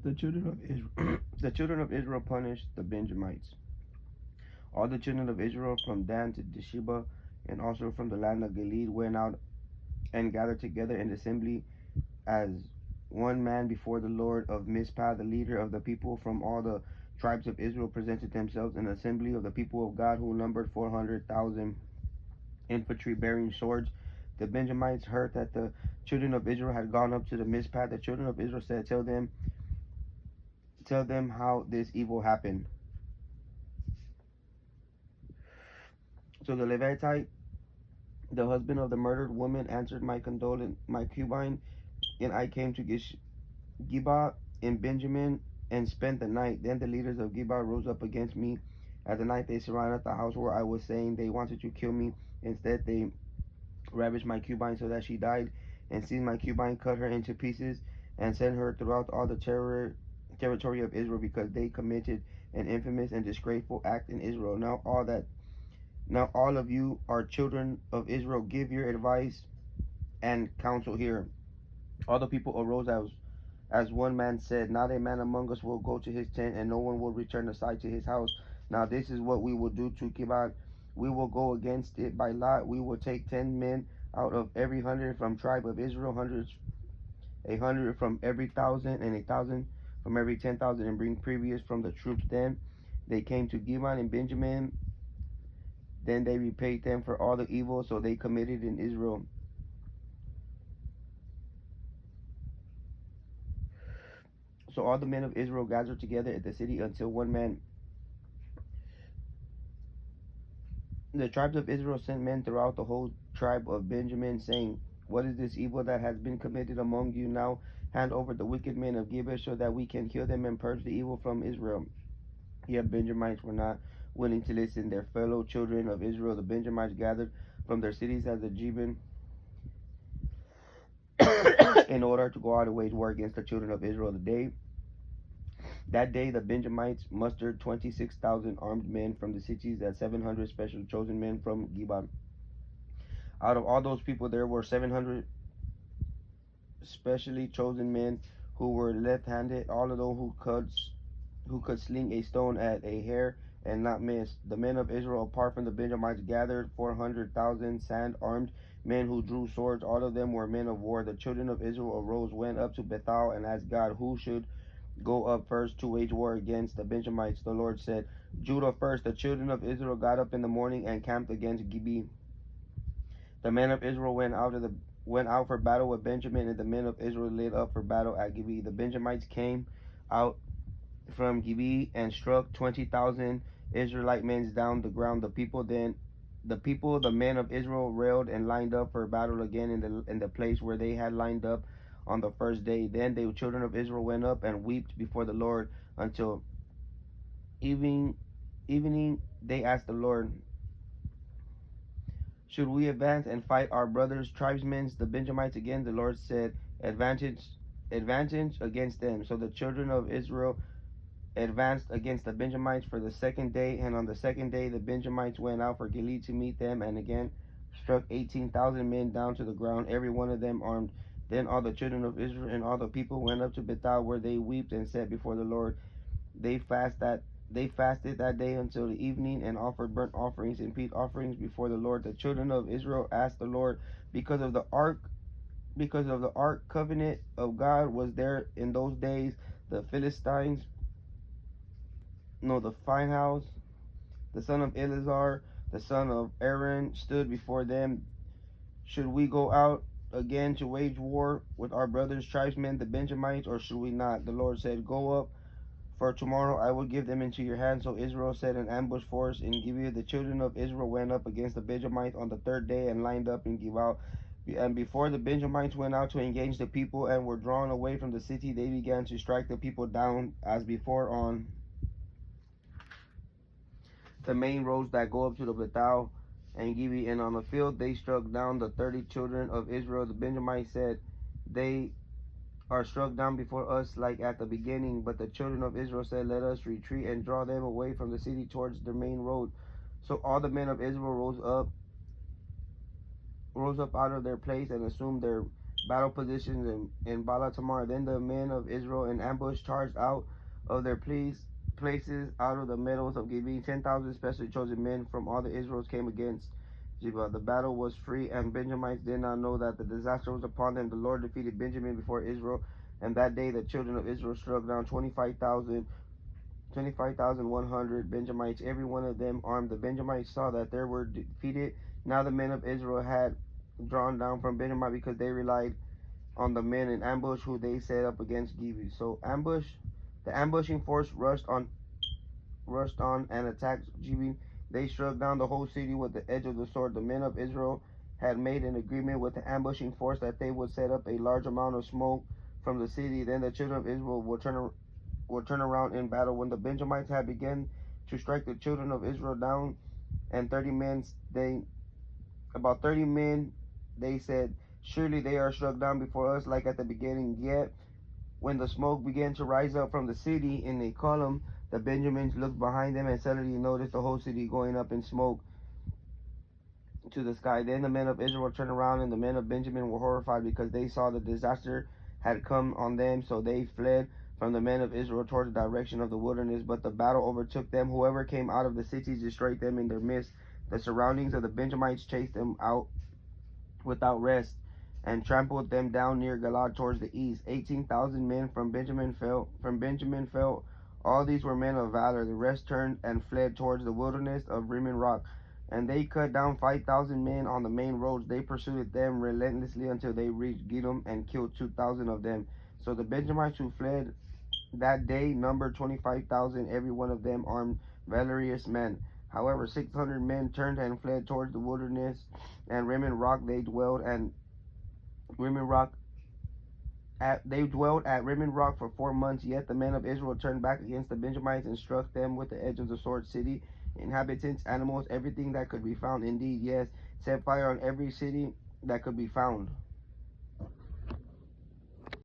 The children of Israel, the children of Israel punished the Benjamites. All the children of Israel from Dan to Beersheba, and also from the land of Gilead, went out and gathered together in the assembly as one man before the Lord of Mizpah. The leader of the people from all the tribes of Israel presented themselves in the assembly of the people of God, who numbered 400,000 infantry bearing swords. The Benjamites heard that the children of Israel had gone up to the Mizpah. The children of Israel said, tell them how this evil happened. So the Levitite, the husband of the murdered woman, answered, my condolence, my concubine, and I came to Geba in Benjamin and spent the night. Then the leaders of Geba rose up against me. At the night they surrounded the house where I was staying. They wanted to kill me. Instead they ravished my concubine so that she died, and seized my concubine, cut her into pieces, and sent her throughout all the territory of Israel, because they committed an infamous and disgraceful act in Israel. Now all of you are children of Israel. Give your advice and counsel here. All the people arose as one man said, not a man among us will go to his tent, and no one will return aside to his house. Now this is what we will do to Gibeah. We will go against it by lot. We will take 10 men out of every 100 from tribe of Israel, a 100 from every 1,000, and 1,000 from every 10,000, and bring previous from the troops. Then they came to Gibeah and Benjamin. Then they repaid them for all the evil so they committed in Israel. So all the men of Israel gathered together at the city until one man. The tribes of Israel sent men throughout the whole tribe of Benjamin, saying, what is this evil that has been committed among you? Now hand over the wicked men of Gibeah, so that we can kill them and purge the evil from Israel. Yet Benjamites were not willing to listen. Their fellow children of Israel, the Benjamites, gathered from their cities as a Jebus in order to go out and wage war against the children of Israel. That day the Benjamites mustered 26,000 armed men from the cities, and 700 special chosen men from Gibeah. Out of all those people there were 700 specially chosen men who were left-handed, all of those who could sling a stone at a hair and not miss. The men of Israel, apart from the Benjamites, gathered 400,000 sand-armed men who drew swords. All of them were men of war. The children of Israel arose, went up to Bethel, and asked God who should go up first to wage war against the Benjamites. The Lord said, Judah first. The children of Israel got up in the morning and camped against Gibeah. The men of Israel went out for battle with Benjamin, and the men of Israel laid up for battle at Gibeah. The Benjamites came out from Gibeah and struck 20,000 Israelite men down the ground. The men of Israel railed and lined up for battle again in the place where they had lined up on the first day. Then the children of Israel went up and wept before the Lord until evening. They asked the Lord, should we advance and fight our brothers, tribesmen, the Benjamites again? The Lord said, advantage against them. So the children of Israel advanced against the Benjamites for the second day, and on the second day the Benjamites went out for Gilead to meet them, and again struck 18,000 men down to the ground, every one of them armed. Then all the children of Israel and all the people went up to Bethel, where they wept and said before the Lord. They fasted that day until the evening, and offered burnt offerings and peace offerings before the Lord. The children of Israel asked the Lord, because of the ark covenant of God was there in those days. The Phinehas, the son of Eleazar, the son of Aaron, stood before them. Should we go out again to wage war with our brothers, tribesmen, the Benjamites, or should we not? The Lord said, go up, for tomorrow I will give them into your hand. So Israel set an ambush force in Gibeah. The children of Israel went up against the Benjamites on the third day and lined up in Gibeah. And before the Benjamites went out to engage the people and were drawn away from the city, they began to strike the people down as before on the main roads that go up to the Bethel and Gibeah. And on the field they struck down the 30 children of Israel. The Benjamites said, they are struck down before us like at the beginning. But the children of Israel said, let us retreat and draw them away from the city towards the main road. So all the men of Israel rose up out of their place and assumed their battle positions in Balatamar. Then the men of Israel in ambush charged out of their places out of the meadows of Gibeon. 10,000 specially chosen men from all the Israels came against Jeba. The battle was free, and Benjamites did not know that the disaster was upon them. The Lord defeated Benjamin before Israel, and that day the children of Israel struck down 25,100 Benjamites, every one of them armed. The Benjamites saw that they were defeated. Now the men of Israel had drawn down from Benjamin because they relied on the men in ambush who they set up against Gibeon. So the ambushing force rushed on and attacked Gibeon. They struck down the whole city with the edge of the sword. The men of Israel had made an agreement with the ambushing force that they would set up a large amount of smoke from the city. Then the children of Israel would turn around in battle. When the Benjamites had begun to strike the children of Israel down, and 30 men, about 30 men, they said, surely they are struck down before us like at the beginning. Yet when the smoke began to rise up from the city in a column, the Benjamins looked behind them and suddenly noticed the whole city going up in smoke to the sky. Then the men of Israel turned around, and the men of Benjamin were horrified because they saw the disaster had come on them. So they fled from the men of Israel toward the direction of the wilderness. But the battle overtook them. Whoever came out of the cities destroyed them in their midst. The surroundings of the Benjamites chased them out without rest and trampled them down near Galad towards the east. 18,000 men from Benjamin fell. All these were men of valor. The rest turned and fled towards the wilderness of Rimmon Rock. And they cut down 5,000 men on the main roads. They pursued them relentlessly until they reached Gidom and killed 2,000 of them. So the Benjamites who fled that day numbered 25,000, every one of them armed, valorous men. However, 600 men turned and fled towards the wilderness and Rimmon Rock. Rimmon Rock they dwelled at Rimmon Rock for 4 months. Yet the men of Israel turned back against the Benjamites and struck them with the edge of the sword. City, inhabitants, animals, everything that could be found. Indeed, yes, set fire on every city that could be found.